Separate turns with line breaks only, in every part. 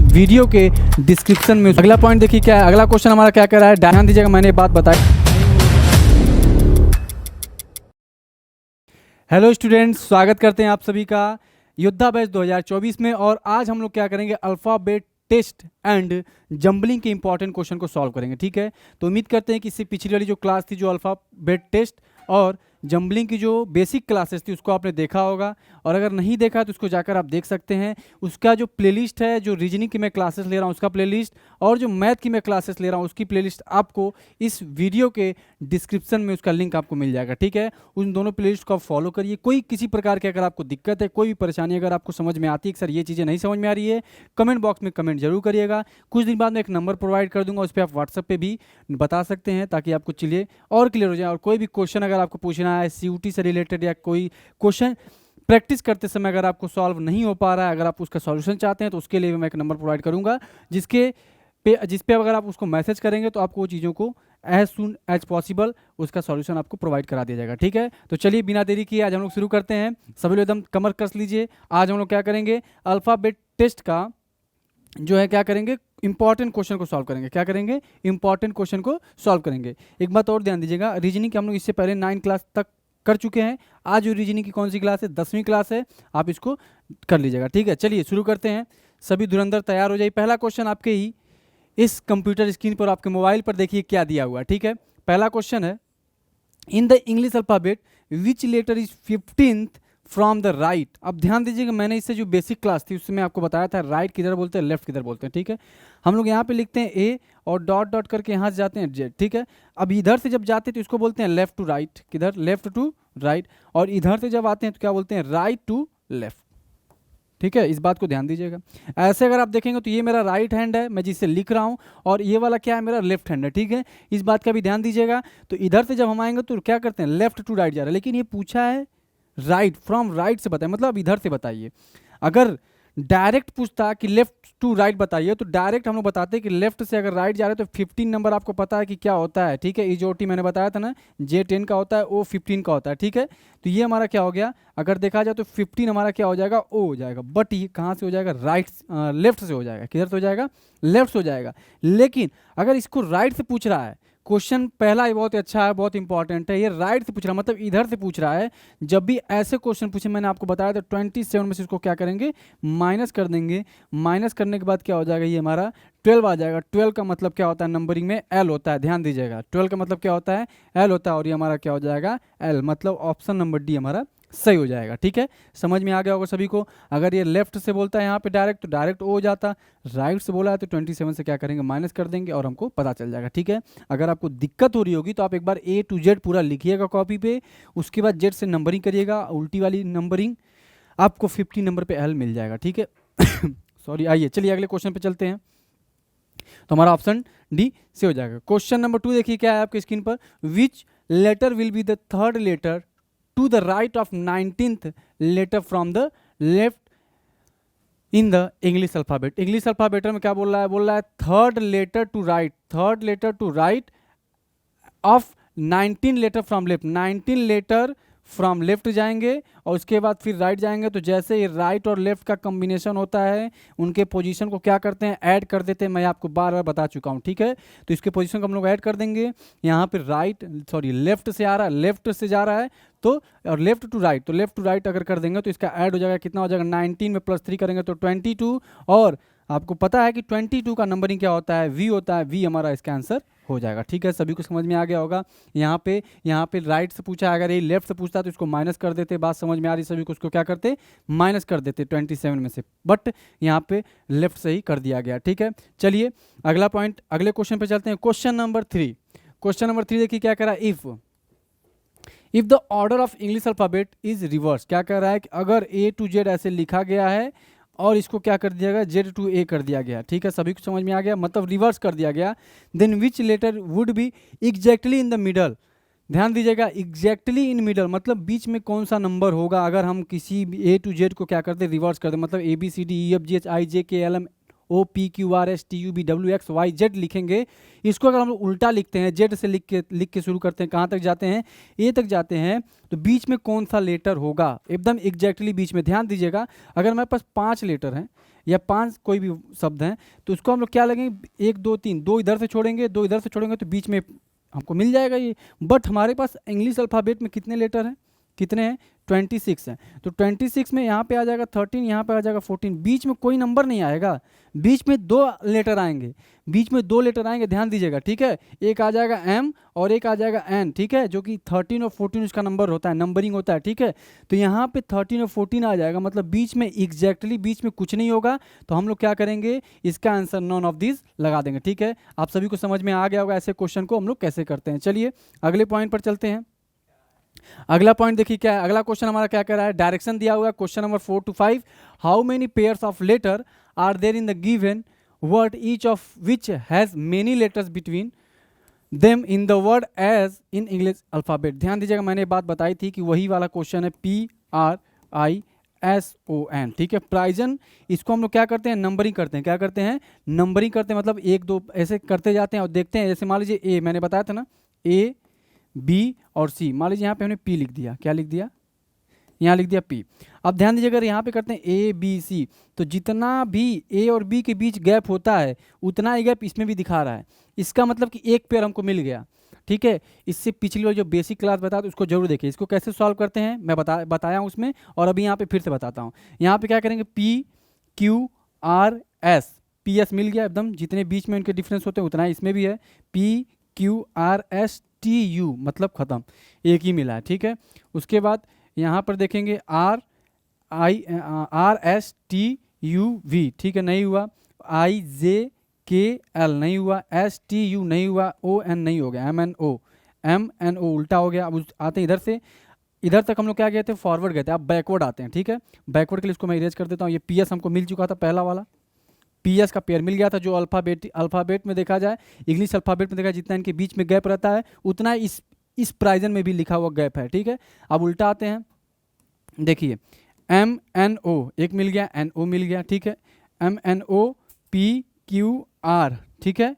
Video के description में। अगला पॉइंट देखिए क्या है, अगला क्वेश्चन हमारा क्या कह रहा है, ध्यान दीजिएगा, मैंने बात बताई। हेलो स्टूडेंट्स, स्वागत करते हैं आप सभी का योद्धा बैच 2024 में। और आज हम लोग क्या करेंगे, अल्फ़ाबेट टेस्ट एंड जंबलिंग के इंपॉर्टेंट क्वेश्चन को सॉल्व करेंगे। ठीक है, तो उम्मीद करते हैं कि इससे पिछली वाली जो क्लास थी, जो अल्फ़ाबेट टेस्ट और जंबलिंग की जो बेसिक क्लासेस थी, उसको आपने देखा होगा। और अगर नहीं देखा तो उसको जाकर आप देख सकते हैं। उसका जो प्लेलिस्ट है, जो रीजनिंग की मैं क्लासेस ले रहा हूँ उसका प्लेलिस्ट, और जो मैथ की मैं क्लासेस ले रहा हूँ उसकी प्लेलिस्ट आपको इस वीडियो के डिस्क्रिप्शन में उसका लिंक आपको मिल जाएगा। ठीक है, उन दोनों प्लेलिस्ट को आप फॉलो करिए। कोई किसी प्रकार की अगर आपको दिक्कत है, कोई भी परेशानी अगर आपको समझ में आती है कि सर ये चीज़ें नहीं समझ में आ रही है, कमेंट बॉक्स में कमेंट जरूर करिएगा। कुछ दिन बाद मैं एक नंबर प्रोवाइड कर दूंगा, उस पर आप व्हाट्सएप पे भी बता सकते हैं, ताकि आपको चीज़ें और क्लियर हो जाए। और कोई भी क्वेश्चन अगर आपको पूछना है CUT से रिलेटेड, या कोई क्वेश्चन प्रैक्टिस करते समय अगर आपको सॉल्व नहीं हो पा रहा है, अगर आप उसका सॉल्यूशन चाहते हैं, तो उसके लिए भी मैं एक नंबर प्रोवाइड करूंगा, जिस पे अगर आप उसको मैसेज करेंगे तो आपको वो चीज़ों को एज सुन एज पॉसिबल उसका सॉल्यूशन आपको प्रोवाइड करा दिया जाएगा। ठीक है, तो चलिए बिना देरी किए आज हम लोग शुरू करते हैं। सभी लोग एकदम कमर कस लीजिए। आज हम लोग क्या करेंगे, अल्फ़ाबेट टेस्ट का जो है क्या करेंगे, इंपॉर्टेंट क्वेश्चन को सॉल्व करेंगे। क्या करेंगे, इंपॉर्टेंट क्वेश्चन को सॉल्व करेंगे। एक बात और ध्यान दीजिएगा, रीजनिंग के हम लोग इससे पहले 9 क्लास तक कर चुके हैं। आज जो रीजनिंग की कौन सी क्लास है, 10वीं क्लास है, आप इसको कर लीजिएगा। ठीक है, चलिए शुरू करते हैं। सभी धुरंधर तैयार हो जाइए। पहला क्वेश्चन आपके ही इस कंप्यूटर स्क्रीन पर, आपके मोबाइल पर देखिए क्या दिया हुआ है। ठीक है, पहला क्वेश्चन है, in the English alphabet which letter is 15th from the right. अब ध्यान दीजिएगा, मैंने इससे जो बेसिक क्लास थी उसमें आपको बताया था राइट किधर बोलते हैं, लेफ्ट किधर बोलते हैं। ठीक है, हम लोग यहाँ पे लिखते हैं ए और डॉट डॉट करके यहाँ से जाते हैं जेड। ठीक है, अब इधर से जब जाते हैं तो इसको बोलते हैं लेफ्ट टू राइट। किधर, लेफ्ट टू राइट। और इधर से जब आते हैं तो क्या बोलते हैं, राइट टू लेफ्ट। ठीक है, इस बात को ध्यान दीजिएगा। ऐसे अगर आप देखेंगे तो ये मेरा राइट हैंड है, मैं जिससे लिख रहा हूँ, और ये वाला क्या है, मेरा लेफ्ट हैंड है। ठीक है, इस बात का भी ध्यान दीजिएगा। तो इधर से जब हम आएंगे तो क्या करते हैं, लेफ्ट टू राइट जा रहा है, लेकिन ये पूछा है राइट, फ्रॉम राइट से बताइए, मतलब इधर से बताइए। अगर डायरेक्ट पूछता कि लेफ्ट टू राइट बताइए, तो डायरेक्ट हम लोग बताते हैं कि लेफ्ट से अगर राइट जा रहे हैं तो 15 नंबर आपको पता है कि क्या होता है। ठीक है, ई जो टी मैंने बताया था ना, J10 का होता है, O 15 का होता है। ठीक है, तो ये हमारा क्या हो गया, अगर देखा जाए तो 15 हमारा क्या हो जाएगा, O हो जाएगा। बट ये कहाँ से हो जाएगा, राइट लेफ्ट से हो जाएगा। किधर से हो जाएगा, लेफ्ट से हो जाएगा। लेकिन अगर इसको राइट से पूछ रहा है, क्वेश्चन पहला ही बहुत अच्छा है, बहुत इंपॉर्टेंट है। ये राइट से पूछ रहा है, मतलब इधर से पूछ रहा है। जब भी ऐसे क्वेश्चन पूछे, मैंने आपको बताया था 27 में से इसको क्या करेंगे, माइनस कर देंगे। माइनस करने के बाद क्या हो जाएगा, ये हमारा 12 आ जाएगा। 12 का मतलब क्या होता है, नंबरिंग में L होता है, ध्यान दीजिएगा। 12 का मतलब क्या होता है, L होता है, और ये हमारा क्या हो जाएगा, L, मतलब ऑप्शन नंबर डी हमारा सही हो जाएगा। ठीक है, समझ में आ गया होगा सभी को। अगर ये लेफ्ट से बोलता है यहाँ पे डायरेक्ट, तो डायरेक्ट ओ हो जाता। राइट से बोला है तो 27 से क्या करेंगे, माइनस कर देंगे, और हमको पता चल जाएगा। ठीक है, अगर आपको दिक्कत हो रही होगी तो आप एक बार A to Z पूरा लिखिएगा कॉपी पे, उसके बाद जेड से नंबरिंग करिएगा, उल्टी वाली नंबरिंग, आपको 50 नंबर पे L मिल जाएगा। ठीक है सॉरी, आइए चलिए अगले क्वेश्चन पे चलते हैं। तो हमारा ऑप्शन डी से हो जाएगा। क्वेश्चन नंबर 2 देखिए क्या है आपकी स्क्रीन पर, which letter will be the third letter to the right of 19th letter from the left in the English alphabet। English alphabet में क्या बोल रहा है third letter to right, third letter to right of 19 letter from left. 19 letter from left जाएंगे और उसके बाद फिर राइट जाएंगे। तो जैसे ये राइट और लेफ्ट का कॉम्बिनेशन होता है, उनके पोजीशन को क्या करते हैं, ऐड कर देते हैं। मैं आपको बार बार बता चुका हूँ। ठीक है, तो इसके पोजीशन को हम लोग ऐड कर देंगे। यहाँ पे लेफ्ट से आ रहा है, लेफ्ट से जा रहा है, तो और लेफ्ट टू राइट, तो लेफ्ट टू राइट अगर कर देंगे तो इसका ऐड हो जाएगा, कितना हो जाएगा, 19 में +3 करेंगे तो 22। और आपको पता है कि 22 का नंबरिंग क्या होता है, V होता है। V हमारा इसका आंसर हो जाएगा। ठीक है, सभी को समझ में आ गया होगा। यहाँ पे राइट से पूछा, अगर ये लेफ्ट से पूछता तो इसको माइनस कर देते। बात समझ में आ रही सभी को, उसको क्या करते, माइनस कर देते 27 में से, बट यहाँ पे लेफ्ट से ही कर दिया गया। ठीक है, चलिए अगला पॉइंट, अगले क्वेश्चन पे चलते हैं। क्वेश्चन नंबर 3, क्वेश्चन नंबर 3 देखिए क्या कह रहा है, if the order of English alphabet is reverse. क्या कह रहा है कि अगर A to Z ऐसे लिखा गया है और इसको क्या कर दिया गया, Z to A कर दिया गया। ठीक है, सभी को समझ में आ गया, मतलब रिवर्स कर दिया गया। Then which letter would be exactly in the middle. ध्यान दीजिएगा, एग्जैक्टली इन मिडल मतलब बीच में कौन सा नंबर होगा अगर हम किसी A to Z को क्या करते, रिवर्स करते, मतलब ABCDEFGHIJKLM OPQRSTUVWXYZ लिखेंगे, इसको अगर हम लोग उल्टा लिखते हैं, जेड से लिख के शुरू करते हैं, कहाँ तक जाते हैं, ए तक जाते हैं, तो बीच में कौन सा लेटर होगा, एकदम एग्जैक्टली बीच में। ध्यान दीजिएगा, अगर हमारे पास 5 लेटर हैं या 5 कोई भी शब्द हैं, तो उसको हम लोग क्या लगेंगे, 1 2 3, 2 इधर से छोड़ेंगे, 2 इधर से छोड़ेंगे, तो बीच में हमको मिल जाएगा ये। बट हमारे पास इंग्लिश अल्फ़ाबेट में कितने लेटर हैं, कितने हैं, 26 हैं। तो 26 में यहाँ पे आ जाएगा 13, यहाँ पे आ जाएगा 14, बीच में कोई नंबर नहीं आएगा, बीच में 2 लेटर आएंगे, बीच में 2 लेटर आएंगे, ध्यान दीजिएगा, ठीक है। एक आ जाएगा M और एक आ जाएगा N, ठीक है, जो कि 13 और 14 उसका नंबर होता है, नंबरिंग होता है, ठीक है। तो यहाँ पे 13 और 14 आ जाएगा, मतलब बीच में एग्जैक्टली बीच में कुछ नहीं होगा, तो हम लोग क्या करेंगे, इसका आंसर नॉन ऑफ दिस लगा देंगे, ठीक है। आप सभी को समझ में आ गया होगा ऐसे क्वेश्चन को हम लोग कैसे करते हैं। चलिए अगले पॉइंट पर चलते हैं। अगला पॉइंट देखिए क्या है, अगला क्वेश्चन हमारा क्या कह रहा है, डायरेक्शन दिया हुआ है, question number 4 to 5, how many pairs of letter are there in the given word, each of which has many letters between them in the word as in English alphabet. ध्यान दीजिएगा, मैंने बात बताई थी कि वही वाला क्वेश्चन है, PRISON, ठीक है, प्राइजन। इसको हम लोग क्या करते हैं, नंबरिंग करते हैं, क्या करते हैं, नंबरिंग करते हैं, मतलब 1 2 ऐसे करते जाते हैं और देखते हैं। जैसे मान लीजिए ए, मैंने बताया था ना, A B और C, मान लीजिए यहाँ पे हमने P लिख दिया, क्या लिख दिया, यहाँ लिख दिया P। अब ध्यान दीजिए, अगर यहाँ पे करते हैं ABC, तो जितना भी A और B के बीच गैप होता है उतना ही गैप इसमें भी दिखा रहा है, इसका मतलब कि एक पेयर हमको मिल गया, ठीक है। इससे पिछली वाली जो बेसिक क्लास बताया तो उसको जरूर देखिए, इसको कैसे सॉल्व करते हैं मैं बताया हूँ उसमें, और अभी यहाँ पे फिर से बताता हूँ। यहाँ पे क्या करेंगे, PQRS, PS मिल गया एकदम, जितने बीच में इनके डिफरेंस होते हैं उतना ही इसमें भी है, PQRSTU, मतलब खत्म, एक ही मिला है, ठीक है। उसके बाद यहाँ पर देखेंगे RSTUV, ठीक है, नहीं हुआ, IJKL नहीं हुआ, STU नहीं हुआ, ON नहीं हो गया, MNO उल्टा हो गया। अब आते हैं इधर से, इधर तक हम लोग क्या गए थे, फॉरवर्ड गए थे, अब बैकवर्ड आते हैं, ठीक है। बैकवर्ड के लिए इसको मैं इरेज कर देता हूँ। ये PS हमको मिल चुका था, पहला वाला PS का पेयर मिल गया था, जो अल्फ़ाबेट में देखा जाए, इंग्लिश अल्फ़ाबेट में देखा, जितना इनके बीच में गैप रहता है उतना इस प्राइजन में भी लिखा हुआ गैप है, ठीक है। अब उल्टा आते हैं, देखिए MNO एक मिल गया, NO मिल गया, ठीक है, MNO PQR, ठीक है,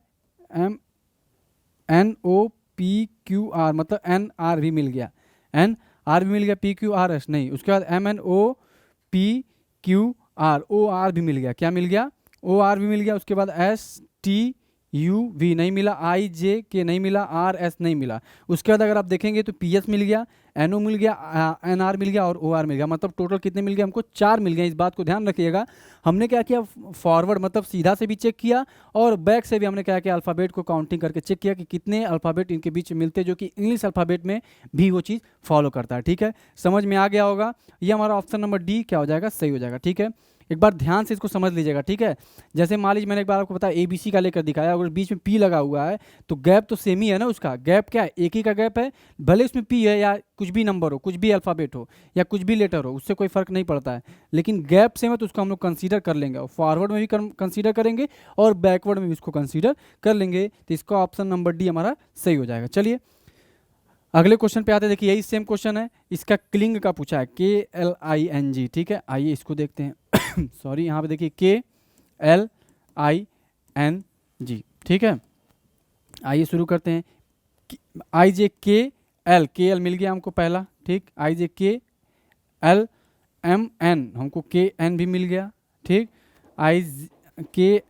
MNO PQR मतलब NR भी मिल गया, NR भी मिल गया, PQRS नहीं। उसके बाद MNO PQR OR भी मिल गया, क्या मिल गया, OR भी मिल गया। उसके बाद STUV नहीं मिला, IJK नहीं मिला, RS नहीं मिला। उसके बाद अगर आप देखेंगे तो PS मिल गया, NO मिल गया, NR मिल गया और OR मिल गया, मतलब टोटल कितने मिल गए हमको, 4 मिल गए। इस बात को ध्यान रखिएगा, हमने क्या किया, फॉरवर्ड मतलब सीधा से भी चेक किया और बैक से भी हमने क्या किया, अल्फ़ाबेट को काउंटिंग करके चेक किया कि कितने अल्फ़ाबेट इनके बीच मिलते, जो कि इंग्लिश अल्फ़ाबेट में भी वो चीज़ फॉलो करता है, ठीक है। समझ में आ गया होगा, ये हमारा ऑप्शन नंबर D क्या हो जाएगा, सही हो जाएगा, ठीक है। एक बार ध्यान से इसको समझ लीजिएगा, ठीक है। जैसे मान लीजिए मैंने एक बार आपको बताया ABC का लेकर दिखाया, अगर बीच में P लगा हुआ है तो गैप तो सेम ही है ना, उसका गैप क्या है, एक ही का गैप है, भले उसमें P है या कुछ भी नंबर हो, कुछ भी अल्फ़ाबेट हो या कुछ भी लेटर हो, उससे कोई फ़र्क नहीं पड़ता है, लेकिन गैप सेम है तो उसको हम लोग कंसीडर कर लेंगे, और फॉरवर्ड में भी कंसीडर करेंगे और बैकवर्ड में भी उसको कंसीडर कर लेंगे, तो इसका ऑप्शन नंबर D हमारा सही हो जाएगा। चलिए अगले क्वेश्चन पे आते हैं, देखिए यही सेम क्वेश्चन है, इसका क्लिंग का पूछा है, KLING, ठीक है, आइए इसको देखते हैं। सॉरी, यहाँ पे देखिए KLING, ठीक है। आइए शुरू करते हैं, IJKL, KL मिल गया हमको पहला, ठीक, IJKL, MN हमको KN भी मिल गया, ठीक, IJKL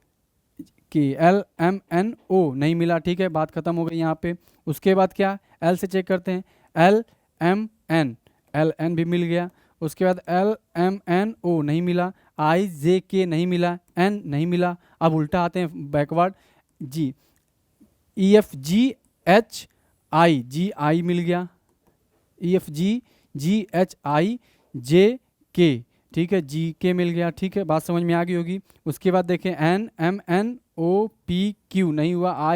MNO नहीं मिला, ठीक है, बात खत्म हो गई यहाँ पे। उसके बाद क्या, L से चेक करते हैं, LMN, LN भी मिल गया। उसके बाद LMNO नहीं मिला, IJK नहीं मिला, N नहीं मिला। अब उल्टा आते हैं बैकवर्ड, G, EFGHI, GI मिल गया, EFGHIJK, ठीक है, GK मिल गया, ठीक है, बात समझ में आ गई होगी। उसके बाद देखें NMNOPQ नहीं हुआ,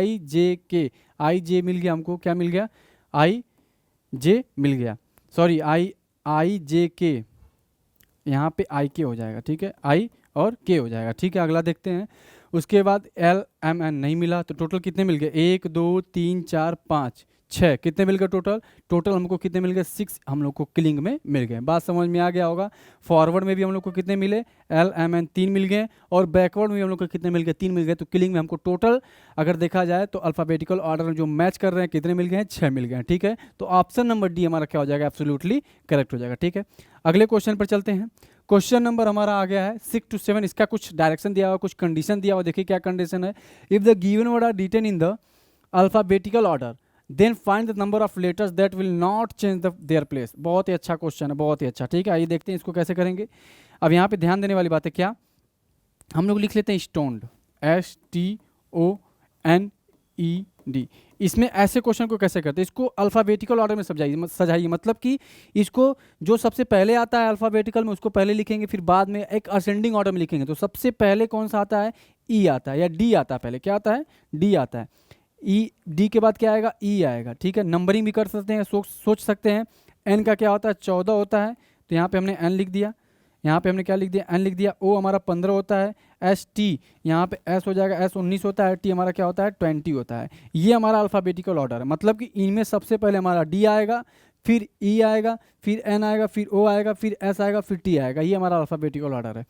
IJ मिल गया हमको, क्या मिल गया, IJ मिल गया, सॉरी IJK, यहाँ पे IK हो जाएगा, ठीक है, I और K हो जाएगा, ठीक है। अगला देखते हैं, उसके बाद LMN नहीं मिला, तो टोटल कितने मिल गए, 1 2 3 4 5, 6 कितने मिल गए टोटल? टोटल हमको कितने मिल गए? 6 हम लोग को किलिंग में मिल गए। बात समझ में आ गया होगा। फॉरवर्ड में भी हम लोग को कितने मिले? एल एम एन 3 मिल गए, और बैकवर्ड में भी हम लोग को कितने मिल गए? 3 मिल गए। तो किलिंग में हमको टोटल अगर देखा जाए तो अल्फ़ाबेटिकल ऑर्डर में जो मैच कर रहे हैं कितने मिल गए हैं? 6 मिल गए हैं। ठीक है, तो ऑप्शन नंबर डी हमारा क्या हो जाएगा? एब्सोल्युटली करेक्ट हो जाएगा। ठीक है, अगले क्वेश्चन पर चलते हैं। क्वेश्चन नंबर हमारा आ गया है 6 to 7। इसका कुछ डायरेक्शन दिया हुआ, कुछ कंडीशन दिया हुआ। देखिए क्या कंडीशन है। If the given word are written in the alphabetical order then find the number of letters that will not change the their place. बहुत ही अच्छा क्वेश्चन है, बहुत ही अच्छा। ठीक है, आइए देखते हैं इसको कैसे करेंगे। अब यहाँ पे ध्यान देने वाली बात है क्या, हम लोग लिख लेते हैं स्टोन्ड, STONED। इसमें ऐसे क्वेश्चन को कैसे करते हैं? इसको अल्फ़ाबेटिकल ऑर्डर में सजाइए, मतलब कि इसको जो सबसे पहले आता है अल्फ़ाबेटिकल में उसको पहले लिखेंगे, फिर बाद में एक असेंडिंग ऑर्डर में लिखेंगे। तो सबसे पहले कौन सा आता है? ई आता है या डी आता है? पहले क्या आता है? डी आता है। ई, डी के बाद क्या आएगा? ई आएगा। ठीक है, नंबरिंग भी कर सकते हैं, सोच सकते हैं। एन का क्या होता है? 14 होता है, तो यहाँ पे हमने एन लिख दिया। यहाँ पे हमने क्या लिख दिया? एन लिख दिया। ओ हमारा 15 होता है। एस टी यहाँ पे एस हो जाएगा, एस 19 होता है। टी हमारा क्या होता है? 20 होता है। ये हमारा अल्फ़ाबेटिकल ऑर्डर है, मतलब कि इनमें सबसे पहले हमारा डी आएगा, फिर ई आएगा, फिर एन आएगा, फिर ओ आएगा, फिर एस आएगा, फिर टी आएगा। ये हमारा अल्फ़ाबेटिकल ऑर्डर है।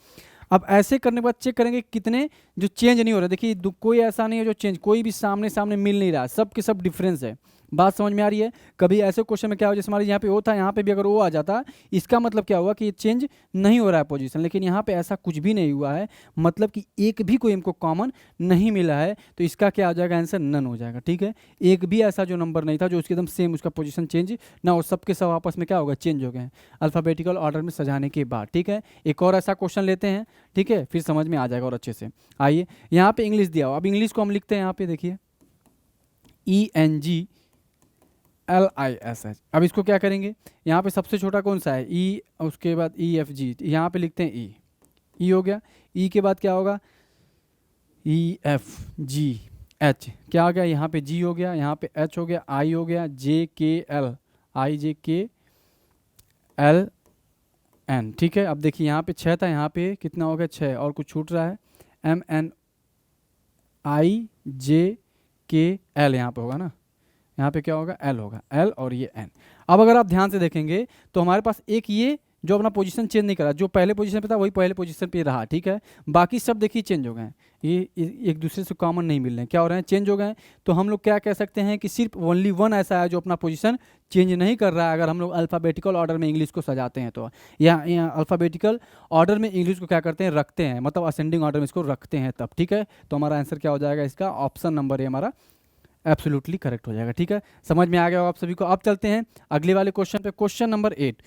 अब ऐसे करने के बाद चेक करेंगे कितने जो चेंज नहीं हो रहा। देखिए कोई ऐसा नहीं है जो चेंज, कोई भी सामने सामने मिल नहीं रहा, सब के सब डिफरेंस है। बात समझ में आ रही है? कभी ऐसे क्वेश्चन में क्या हो, जैसे हमारे यहाँ पे ओ था, यहाँ पे भी अगर ओ आ जाता, इसका मतलब क्या हुआ कि ये चेंज नहीं हो रहा है पोजीशन। लेकिन यहाँ पे ऐसा कुछ भी नहीं हुआ है, मतलब कि एक भी कोई हमको कॉमन नहीं मिला है। तो इसका क्या हो जाएगा? आंसर नन हो जाएगा। ठीक है, एक भी ऐसा जो नंबर नहीं था जो उसके एकदम सेम उसका पोजीशन चेंज ना हो, सबके सब आपस में क्या होगा? चेंज हो गए हैं अल्फ़ाबेटिकल ऑर्डर में सजाने के बाद। ठीक है, एक और ऐसा क्वेश्चन लेते हैं, ठीक है, फिर समझ में आ जाएगा और अच्छे से। आइए, यहाँ पे इंग्लिश दिया हो, अब इंग्लिश को हम लिखते हैं यहाँ पे, देखिए ENGLISH। अब इसको क्या करेंगे? यहाँ पे सबसे छोटा कौन सा है? ई, उसके बाद EFG, यहाँ पे लिखते हैं ई। ई हो गया। ई के बाद क्या होगा? EFGH। क्या हो गया? यहाँ पे जी हो गया, यहाँ पे एच हो गया, आई हो गया, JKL, IJKLN। ठीक है, अब देखिए यहाँ पे 6 था, यहाँ पे कितना हो गया? 6, और कुछ छूट रहा है। MNIJKL यहाँ पे होगा ना, यहाँ पे क्या होगा? एल होगा, एल और ये एन। अब अगर आप ध्यान से देखेंगे तो हमारे पास एक ये जो अपना पोजीशन चेंज नहीं करा, जो पहले पोजीशन पे था वही पहले पोजीशन पे रहा। ठीक है, बाकी सब देखिए चेंज हो गए हैं, ये एक दूसरे से कॉमन नहीं मिल रहे हैं। क्या हो रहे हैं? चेंज हो गए हैं। तो हम लोग क्या कह सकते हैं कि सिर्फ ओनली वन ऐसा है जो अपना पोजीशन चेंज नहीं कर रहा है, अगर हम लोग अल्फ़ाबेटिकल ऑर्डर में इंग्लिश को सजाते हैं तो। या अल्फ़ाबेटिकल ऑर्डर में इंग्लिश को क्या करते हैं? रखते हैं, मतलब असेंडिंग ऑर्डर में इसको रखते हैं तब। ठीक है, तो हमारा आंसर क्या हो जाएगा? इसका ऑप्शन नंबर ए हमारा एब्सोल्युटली करेक्ट हो जाएगा। ठीक है, समझ में आ गया होगा आप सभी को। अब चलते हैं अगले वाले क्वेश्चन पे, क्वेश्चन नंबर 8।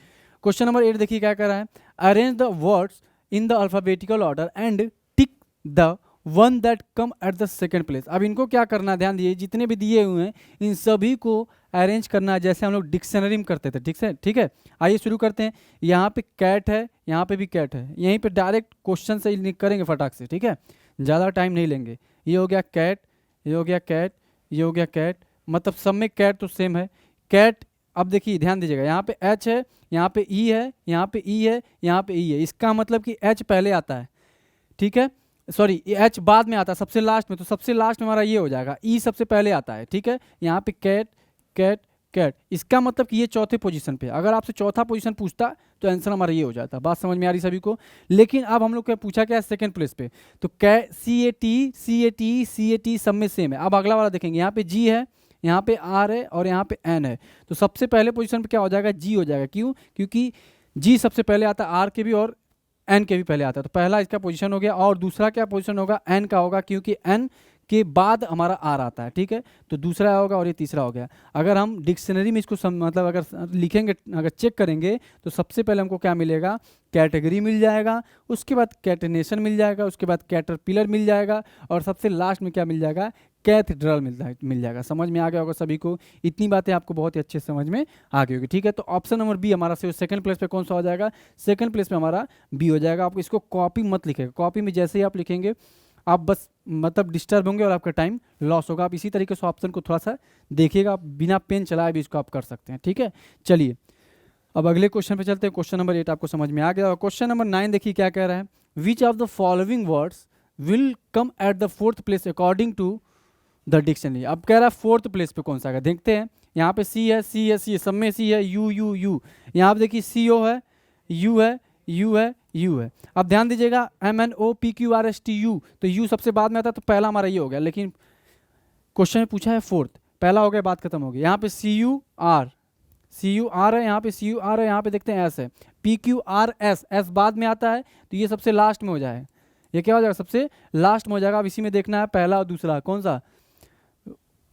क्वेश्चन नंबर 8 देखिए क्या कर रहा है। Arrange the words in the alphabetical order and tick the one that come at the second place. अब इनको क्या करना है? ध्यान दिए, जितने भी दिए हुए हैं इन सभी को अरेंज करना है जैसे हम लोग डिक्शनरी में करते थे। ठीक है, आइए शुरू करते हैं। यहाँ पे कैट है, यहाँ पे भी कैट है, यहीं पे डायरेक्ट क्वेश्चन से करेंगे फटाक से। ठीक है, ज़्यादा टाइम नहीं लेंगे। ये हो गया कैट, ये हो गया कैट, ये हो गया कैट, मतलब सब में कैट तो सेम है। कैट, अब देखिए ध्यान दीजिएगा, यहाँ पे एच है, यहाँ पे ई है, यहाँ पे ई है, यहाँ पे ई है। इसका मतलब कि एच पहले आता है। ठीक है, सॉरी एच बाद में आता है सबसे लास्ट में, तो सबसे लास्ट में हमारा ये हो जाएगा, ई सबसे पहले आता है। ठीक है, यहाँ पे कैट कैट कैट, इसका मतलब कि ये चौथे पोजीशन पे। अगर आपसे चौथा पोजीशन पूछता तो आंसर हमारा ये हो जाता। बात समझ में आ रही सभी को? लेकिन अब हम लोग क्या पूछा, क्या है? सेकंड प्लेस पे। तो CAT सब में सेम है। अब अगला वाला देखेंगे, यहाँ पे जी है, यहाँ पे आर है और यहाँ पे एन है। तो सबसे पहले पोजीशन पे क्या हो जाएगा? जी हो जाएगा। क्यों? क्योंकि जी सबसे पहले आता है, आर के भी और एन के भी पहले आता है। तो पहला इसका पोजीशन हो गया, और दूसरा क्या पोजीशन होगा? एन का होगा, क्योंकि एन के बाद हमारा आर आता है। ठीक है, तो दूसरा होगा और ये तीसरा हो गया। अगर हम डिक्शनरी में इसको मतलब अगर लिखेंगे, अगर चेक करेंगे तो सबसे पहले हमको क्या मिलेगा? कैटेगरी मिल जाएगा, उसके बाद कैटेनेशन मिल जाएगा, उसके बाद कैटरपिलर मिल जाएगा, और सबसे लास्ट में क्या मिल जाएगा? कैथेड्रल मिल जाएगा। समझ में आ गया होगा सभी को? इतनी बातें आपको बहुत ही अच्छे से समझ में आ गई होगी। ठीक है, तो ऑप्शन नंबर बी हमारा सेकंड प्लेस पे कौन सा हो जाएगा? सेकंड प्लेस पे हमारा बी हो जाएगा। आप इसको कॉपी मत लिखेगा, कॉपी में जैसे ही आप लिखेंगे आप बस मतलब डिस्टर्ब होंगे और आपका टाइम लॉस होगा। आप इसी तरीके से ऑप्शन को थोड़ा सा देखिएगा, आप बिना पेन चलाए भी इसको आप कर सकते हैं। ठीक है, चलिए अब अगले क्वेश्चन पे चलते हैं। क्वेश्चन नंबर 8 आपको समझ में आ गया। और क्वेश्चन नंबर 9 देखिए क्या कह रहा है। Which of the following words will come at the fourth place according to the dictionary. अब कह रहा है फोर्थ प्लेस पे कौन सा आएगा, देखते हैं। यहाँ पे सी है, सी है, सी है, सब में सी है, यू यू यू, यहाँ पे देखिए सी ओ है, यू है, यू है, यू है। अब ध्यान दीजिएगा M N O P Q R S T U, तो यू सबसे बाद में आता है, तो पहला हमारा ये हो गया, लेकिन क्वेश्चन में पूछा है फोर्थ, पहला हो गया, बात खत्म हो गई। यहाँ पे C U R, C U R है, यहाँ पे सी यू आर है, यहाँ पे देखते हैं एस है, P Q R S, S बाद में आता है, तो ये सबसे लास्ट में हो जाए, ये क्या हो जाएगा, सबसे लास्ट में हो जाएगा। अब इसी में देखना है पहला और दूसरा कौन सा,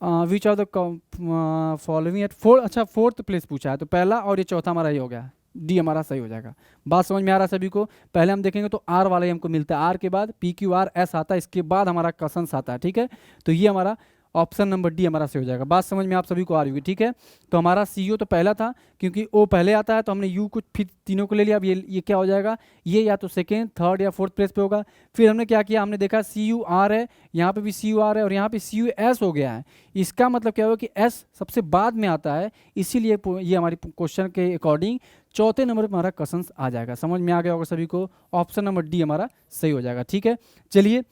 which are the following at fourth, अच्छा फोर्थ प्लेस पूछा है, तो पहला और ये चौथा हमारा ये हो गया, डी हमारा सही हो जाएगा। बात समझ में आ रहा है सभी को? पहले हम देखेंगे तो आर वाला ही हमको मिलता है, आर के बाद पी क्यू आर एस आता है, इसके बाद हमारा कसंस आता है, ठीक है। तो ये हमारा ऑप्शन नंबर डी हमारा सही हो जाएगा। बात समझ में आप सभी को आ रही होगी, ठीक है। तो हमारा सी ओ तो पहला था, क्योंकि ओ पहले आता है, तो हमने यू को फिर तीनों को ले लिया। अब ये क्या हो जाएगा, ये या तो सेकेंड, थर्ड या फोर्थ प्लेस पे होगा। फिर हमने क्या किया, हमने देखा सी यू आर है, यहाँ पे भी सी यू आर है, और यहाँ पे सी यू एस हो गया है। इसका मतलब क्या होगा कि एस सबसे बाद में आता है, इसीलिए ये हमारी क्वेश्चन के अकॉर्डिंग चौथे नंबर पर हमारा कसंस आ जाएगा। समझ में आ गया होगा सभी को, ऑप्शन नंबर डी हमारा सही हो जाएगा, ठीक है। चलिए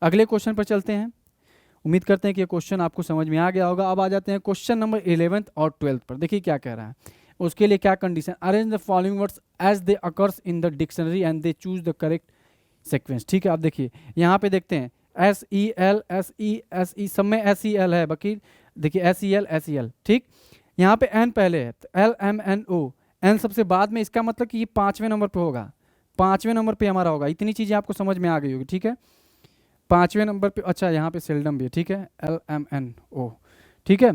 अगले क्वेश्चन पर चलते हैं। उम्मीद करते हैं कि ये क्वेश्चन आपको समझ में आ गया होगा। अब आ जाते हैं क्वेश्चन नंबर 11th और 12th पर। देखिए क्या कह रहा है, उसके लिए क्या condition, arrange the following words as they occurs in the dictionary and they choose the correct sequence. ठीक है, अब देखिए यहाँ पे देखते हैं S E L, S E, S E, सब में एस ई एल है, बाकी देखिए S E L, S E L, ठीक। यहाँ पे एन पहले है, तो L M N O, N सबसे बाद में, इसका मतलब कि ये 5वें नंबर पे होगा, 5वें नंबर पे हमारा होगा। इतनी चीज़ें आपको समझ में आ गई होगी, ठीक है। 5वें नंबर पे, अच्छा यहाँ पे सेल्डम भी है, ठीक है, एल एम एन ओ, ठीक है।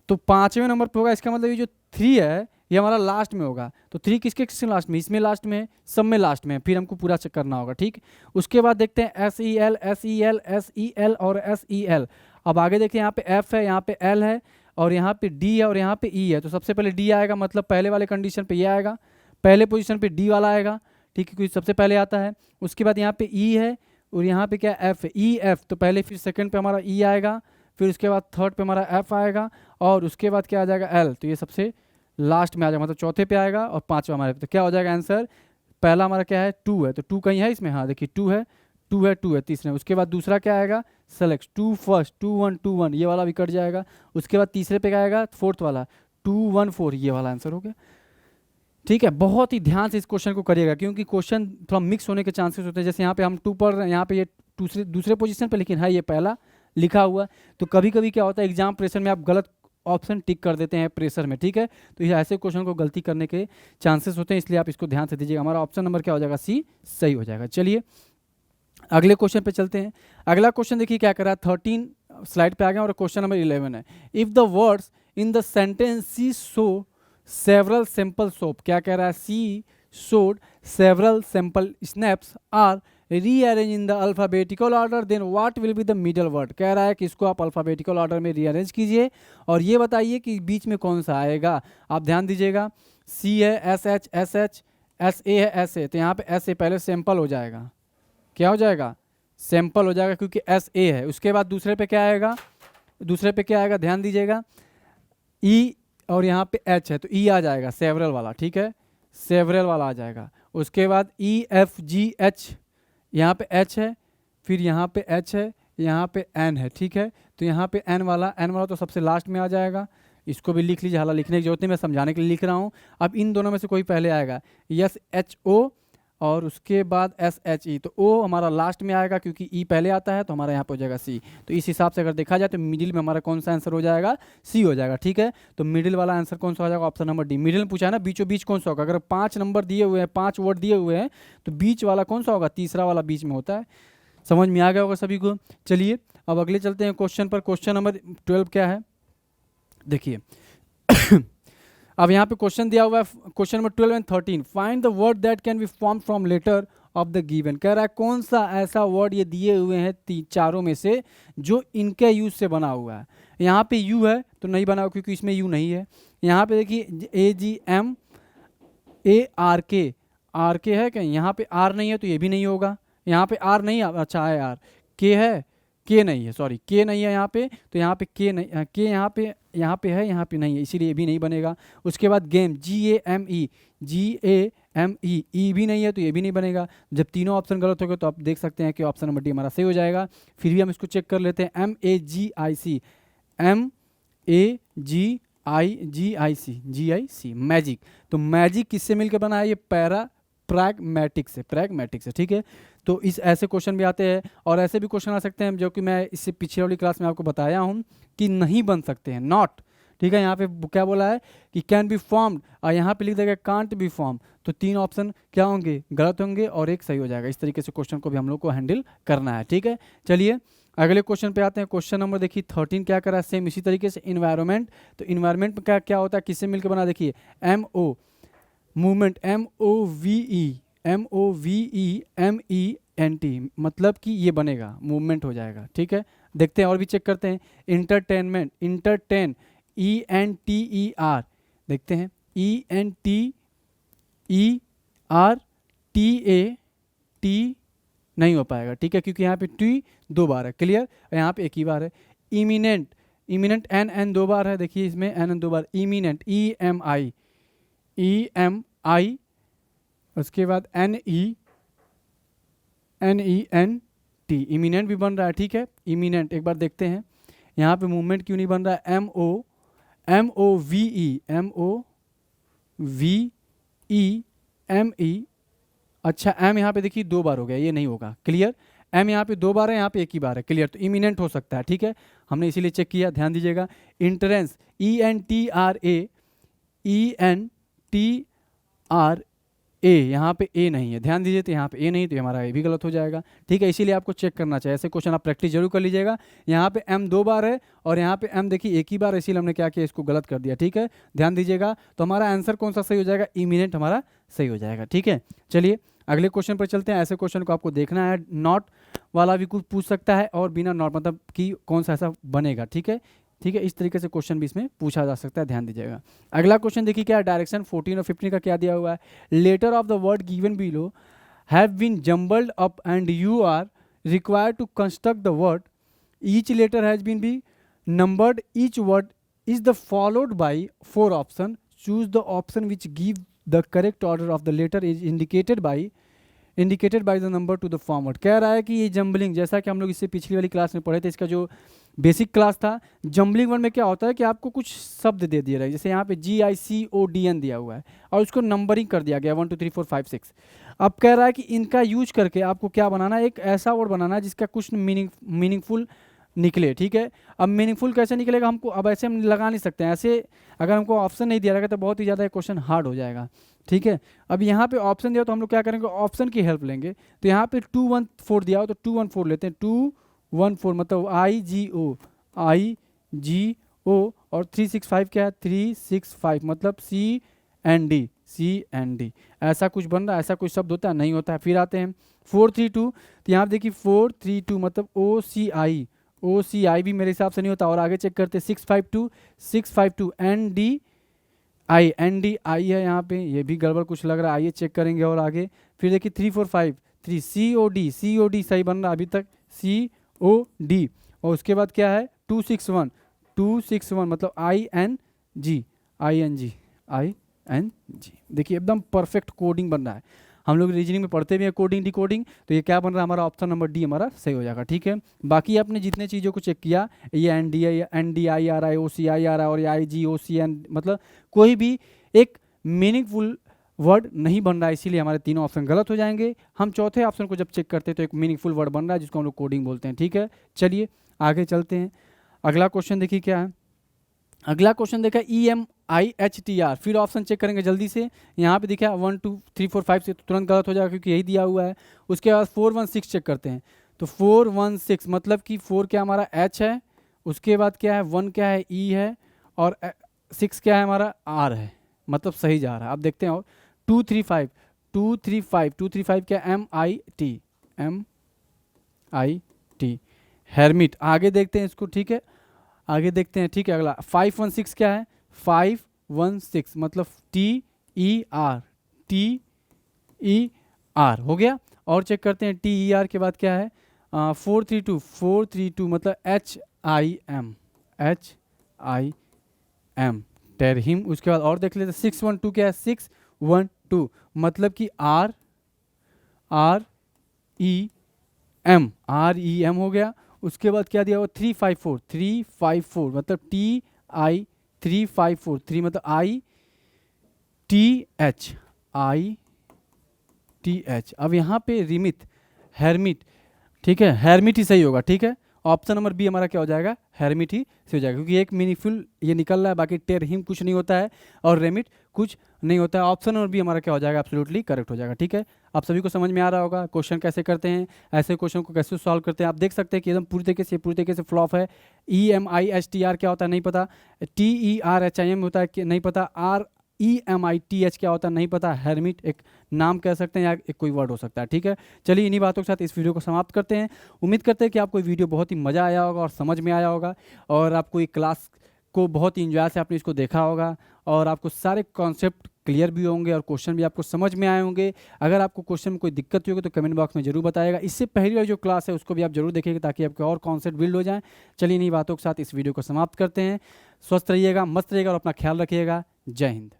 तो 5वें नंबर पे होगा, इसका मतलब ये जो 3 है ये हमारा लास्ट में होगा। तो 3 किसके किसके लास्ट में, इसमें लास्ट में है, सब में लास्ट में है, फिर हमको पूरा चेक करना होगा, ठीक। उसके बाद देखते हैं S E L, S E L, S E L और एस ई एल। अब आगे देखते हैं, यहाँ पे एफ है, यहाँ पे एल है, और यहाँ पे डी है, और यहाँ पे ई है। तो सबसे पहले डी आएगा, मतलब पहले वाले कंडीशन पे ये आएगा, पहले पोजीशन पे डी वाला आएगा, ठीक है, क्योंकि सबसे पहले आता है। उसके बाद यहाँ पे ई है, और यहाँ पे क्या एफ है, ई एफ, तो पहले फिर सेकंड पे हमारा ई आएगा, फिर उसके बाद थर्ड पे हमारा एफ आएगा, और उसके बाद क्या आ जाएगा एल, तो ये सबसे लास्ट में आ जाएगा, मतलब चौथे पे आएगा, और 5वां हमारे पे। तो क्या हो जाएगा आंसर, पहला हमारा क्या है 2 है, तो 2 कहीं है इसमें, हाँ देखिए 2 है, 2 है, 2 है तीसरे में। उसके बाद दूसरा क्या आएगा, सेलेक्ट 2 फर्स्ट, 2 1 2 1, ये वाला भी कट जाएगा। उसके बाद तीसरे पे क्या आएगा, फोर्थ वाला 2 1 4, ये वाला आंसर हो गया, ठीक है। बहुत ही ध्यान से इस क्वेश्चन को करिएगा, क्योंकि क्वेश्चन थोड़ा मिक्स होने के चांसेस होते हैं। जैसे यहाँ पे हम 2 पढ़ रहे हैं, यहाँ पे ये दूसरे पोजीशन पे, लेकिन है ये पहला लिखा हुआ। तो कभी कभी क्या होता है, एग्जाम प्रेशर में आप गलत ऑप्शन टिक कर देते हैं प्रेशर में, ठीक है। तो ये ऐसे क्वेश्चन को गलती करने के चांसेस होते हैं, इसलिए आप इसको ध्यान से दीजिएगा। हमारा ऑप्शन नंबर क्या हो जाएगा, सी सही हो जाएगा। चलिए अगले क्वेश्चन पे चलते हैं। अगला क्वेश्चन देखिए क्या कर रहा है, 13 स्लाइड पे आ गया, और क्वेश्चन नंबर 11 है। If the words in the sentence see so several sample soap, क्या कह रहा है, see showed several sample snaps are rearrange in the alphabetical order, then what will be the middle word. कह रहा है कि इसको आप अल्फ़ाबेटिकल ऑर्डर में रीअरेंज कीजिए, और ये बताइए कि बीच में कौन सा आएगा। आप ध्यान दीजिएगा, सी है S H, S H, S A है, एस ए, तो यहाँ पे एस ए पहले सैंपल हो जाएगा, क्या हो जाएगा, सैंपल हो जाएगा, क्योंकि एस ए है। उसके बाद दूसरे पे क्या आएगा, दूसरे पे क्या आएगा, ध्यान दीजिएगा, ई, और यहाँ पे एच है, तो ई आ जाएगा सेवरल वाला, ठीक है, सेवरल वाला आ जाएगा। उसके बाद ई एफ जी एच, यहाँ पे एच है, फिर यहाँ पे एच है, यहाँ पे एन है, ठीक है। तो यहाँ पे एन वाला तो सबसे लास्ट में आ जाएगा। इसको भी लिख लीजिए, हालांकि लिखने की जरूरत नहीं, मैं समझाने के लिए लिख रहा हूँ। अब इन दोनों में से कोई पहले आएगा, एस एच ओ, और उसके बाद एस एच ई, तो ओ हमारा लास्ट में आएगा, क्योंकि ई पहले आता है, तो हमारा यहाँ पे हो जाएगा सी। तो इस हिसाब से अगर देखा जाए तो मिडिल में हमारा कौन सा आंसर हो जाएगा, सी हो जाएगा, ठीक है। तो मिडिल वाला आंसर कौन सा हो जाएगा, ऑप्शन नंबर डी। मिडिल में पूछा है ना, बीचों बीच कौन सा होगा। अगर 5 नंबर दिए हुए हैं, 5 वर्ड दिए हुए हैं, तो बीच वाला कौन सा होगा, तीसरा वाला बीच में होता है। समझ में आ गया होगा सभी को। चलिए अब अगले चलते हैं क्वेश्चन पर। क्वेश्चन नंबर 12 क्या है, देखिए अब यहाँ पे क्वेश्चन दिया हुआ है, question number 12 and 13, find the word that can be form from letter of the given. कह रहा है कौन सा ऐसा वर्ड ये दिए हुए हैं चारों में से जो इनके यूज से बना हुआ है। यहाँ पे यू है तो नहीं बना हुआ, क्योंकि इसमें यू नहीं है। यहाँ पे देखिए ए जी एम ए आर के है क्या, यहाँ पे आर नहीं है तो ये भी नहीं होगा। यहाँ पे आर नहीं, अच्छा है आर, के है, के नहीं है, सॉरी के नहीं है यहाँ पे, तो यहाँ पे के नहीं, के यहाँ पे है, यहाँ पे नहीं है, इसीलिए ये भी नहीं बनेगा। उसके बाद game, ji A M E, ई भी नहीं है तो ये भी नहीं बनेगा। जब तीनों ऑप्शन गलत हो गए तो आप देख सकते हैं कि ऑप्शन नंबर डी हमारा सही हो जाएगा। फिर भी हम इसको चेक कर लेते हैं, M A G I C, GIC magic. तो मैजिक किससे मिलकर बना है? ये पैरा प्रैग्मैटिक से, ठीक है। तो इस ऐसे क्वेश्चन भी आते हैं और ऐसे भी क्वेश्चन आ सकते हैं जो कि मैं इससे पिछले वाली क्लास में आपको बताया हूँ कि नहीं बन सकते हैं, नॉट, ठीक है। यहाँ पे क्या बोला है कि कैन बी फॉर्म्ड, और यहाँ पे लिख देगा कांट बी फॉर्म। तो 3 ऑप्शन क्या होंगे? गलत होंगे और एक सही हो जाएगा। इस तरीके से क्वेश्चन को भी हम लोग को हैंडल करना है, ठीक है। चलिए अगले क्वेश्चन पे आते हैं। क्वेश्चन नंबर देखिए 13 क्या करा है, सेम इसी तरीके से इन्वायरमेंट। तो इन्वायरमेंट में क्या होता है, किससे मिलकर बना? देखिए MO मूवमेंट, MOVEMENT, मतलब कि ये बनेगा, मूवमेंट हो जाएगा, ठीक है। देखते हैं और भी चेक करते हैं। इंटरटेनमेंट, इंटरटेन ENTER, देखते हैं ENTERTAT नहीं हो पाएगा, ठीक है, क्योंकि यहाँ पे टी 2 बार है, क्लियर। यहाँ पे एक ही बार है। इमिनेंट, इमिनेंट N 2 बार है, देखिए इसमें N 2 बार। इमिनेंट EMI, उसके बाद NENT, इमिनेंट भी बन रहा है, ठीक है। इमिनेंट एक बार देखते हैं यहाँ पे मूवमेंट क्यों नहीं बन रहा है। MOVE, अच्छा M यहाँ पे देखिए 2 बार हो गया, ये नहीं होगा, क्लियर। M यहाँ पे 2 बार है, यहाँ पे एक ही बार है, क्लियर। तो इमिनेंट हो सकता है, ठीक है, हमने इसीलिए चेक किया, ध्यान दीजिएगा। इंटरेंस ENTRA, यहाँ पे ए नहीं है, ध्यान दीजिए। तो यहाँ पे ए नहीं, तो हमारा ए भी गलत हो जाएगा, ठीक है। इसीलिए आपको चेक करना चाहिए, ऐसे क्वेश्चन आप प्रैक्टिस जरूर कर लीजिएगा। यहाँ पे M 2 बार है और यहाँ पे M देखिए एक ही बार, इसीलिए हमने क्या किया, इसको गलत कर दिया, ठीक है, ध्यान दीजिएगा। तो हमारा आंसर कौन सा सही हो जाएगा? इमिनेंट हमारा सही हो जाएगा, ठीक है। चलिए अगले क्वेश्चन पर चलते हैं। ऐसे क्वेश्चन को आपको देखना है, नॉट वाला भी कुछ पूछ सकता है और बिना नॉट, मतलब कि कौन सा ऐसा बनेगा, ठीक है, ठीक है। इस तरीके से क्वेश्चन भी इसमें पूछा जा सकता है, ध्यान दीजिएगा। अगला क्वेश्चन देखिए क्या है, डायरेक्शन 14 और 15 का क्या दिया हुआ है। Letter of the word given below have been jumbled up and you are required to construct the word. Each letter has been be numbered, each word is the followed by 4 option. Choose the option which give the correct order of the letter is indicated by the number to the form word. कह रहा है कि ये jumbling, जैसा कि हम लोग इससे पिछली वाली क्लास में पढ़े थे, इसका जो बेसिक क्लास था, जम्बलिंग वर्ड में क्या होता है कि आपको कुछ शब्द दे दिए रहे, जैसे यहाँ पे GICODN दिया हुआ है और उसको नंबरिंग कर दिया गया 1 2 3 4 5 6। अब कह रहा है कि इनका यूज करके आपको क्या बनाना है, एक ऐसा वर्ड बनाना है जिसका कुछ मीनिंगफुल निकले, ठीक है। अब मीनिंगफुल कैसे निकलेगा हमको, अब ऐसे हम लगा नहीं सकते हैं, ऐसे अगर हमको ऑप्शन नहीं दिया रहेगा तो बहुत ही ज़्यादा क्वेश्चन हार्ड हो जाएगा, ठीक है। अब यहाँ पे ऑप्शन दिया तो हम लोग क्या करेंगे, ऑप्शन की हेल्प लेंगे। तो यहाँ पे 2 1 4 दिया हो तो 2 1 4 लेते हैं। 2 1 4 मतलब IGO और 3 6 5 क्या है, 3 6 5 मतलब CND, ऐसा कुछ बन रहा है, ऐसा कुछ शब्द होता है, नहीं होता है। फिर आते हैं 4 3 2, तो यहाँ देखिए 4 3 2 मतलब OCI भी मेरे हिसाब से नहीं होता। और आगे चेक करते 6 5 2 NDI है यहाँ पे, ये भी गड़बड़ कुछ लग रहा है, आइए चेक करेंगे। और आगे फिर देखिए 3 4 5 3 COD सही बन रहा है अभी तक, COD। और उसके बाद क्या है 2 6 1 मतलब ING। देखिए एकदम परफेक्ट कोडिंग बन रहा है। हम लोग रीजनिंग में पढ़ते भी हैं कोडिंग डिकोडिंग, तो ये क्या बन रहा है हमारा, ऑप्शन नंबर डी हमारा सही हो जाएगा, ठीक है। बाकी आपने जितने चीज़ों को चेक किया, ये NDI आ रहा है, OCI आ रहा है और ये IGOCN, मतलब कोई भी एक मीनिंगफुल वर्ड नहीं बन रहा है, इसीलिए हमारे तीनों ऑप्शन गलत हो जाएंगे। हम चौथे ऑप्शन को जब चेक करते हैं तो एक मीनिंगफुल वर्ड बन रहा है जिसको हम लोग कोडिंग बोलते हैं, ठीक है। चलिए आगे चलते हैं। अगला क्वेश्चन देखिए क्या है। अगला क्वेश्चन देखा EMIHTR, फिर ऑप्शन चेक करेंगे जल्दी से। यहाँ पे दिखा 1 2 3 4 5 से तो तुरंत गलत हो जाएगा क्योंकि यही दिया हुआ है। उसके बाद 4 1 6 चेक करते हैं। तो 4 1 6 मतलब कि 4 क्या हमारा H है, उसके बाद क्या है 1 क्या है E है और 6 क्या है हमारा R है, मतलब सही जा रहा है। अब देखते हैं और 2 3 5 क्या MIT हेरमिट। आगे देखते हैं इसको, ठीक है, आगे देखते हैं, ठीक है। अगला 5 1 6 क्या है, 5 1 6 मतलब TER हो गया। और चेक करते हैं TER के बाद क्या है 4 3 2 मतलब HIM टेरहिम। उसके बाद और देख लेते 6 1 2 क्या है 6 1 2 मतलब कि REM हो गया। उसके बाद क्या दिया हुआ 3 5 4 मतलब TIGHM 3543 3 मतलब ITH। अब यहाँ पे रिमित, हेरमिट, ठीक है, हेरमिट ही सही होगा, ठीक है। ऑप्शन नंबर बी हमारा क्या हो जाएगा, हेरमिट ही सही हो जाएगा, क्योंकि एक मीनिंगफुल ये निकल रहा है, बाकी टेरहिम कुछ नहीं होता है और रेमिट कुछ नहीं होता है। ऑप्शन नंबर बी हमारा क्या हो जाएगा, एब्सोल्युटली करेक्ट हो जाएगा, ठीक है। आप सभी को समझ में आ रहा होगा क्वेश्चन कैसे करते हैं, ऐसे क्वेश्चन को कैसे सॉल्व करते हैं। आप देख सकते हैं कि एकदम पूरी तरीके से फ्लॉप है। EMISTR क्या होता है नहीं पता, TERHIM होता है कि नहीं पता, REMITH क्या होता है नहीं पता, हेरमिट एक नाम कह सकते हैं या एक कोई वर्ड हो सकता है, ठीक है। चलिए इन्हीं बातों के साथ इस वीडियो को समाप्त करते हैं। उम्मीद करते हैं कि आपको वीडियो बहुत ही मज़ा आया होगा और समझ में आया होगा, और आपको ये क्लास को बहुत ही इंजॉय से आपने इसको देखा होगा, और आपको सारे कॉन्सेप्ट क्लियर भी होंगे और क्वेश्चन भी आपको समझ में आए होंगे। अगर आपको क्वेश्चन में कोई दिक्कत हुई होगी तो कमेंट बॉक्स में जरूर बताइएगा। इससे पहली वाली जो क्लास है उसको भी आप जरूर देखिएगा, ताकि आपके और कॉन्सेप्ट बिल्ड हो जाएं। चलिए इन्हीं बातों के साथ इस वीडियो को समाप्त करते हैं। स्वस्थ रहिएगा, मस्त रहिएगा और अपना ख्याल रखिएगा। जय हिंद।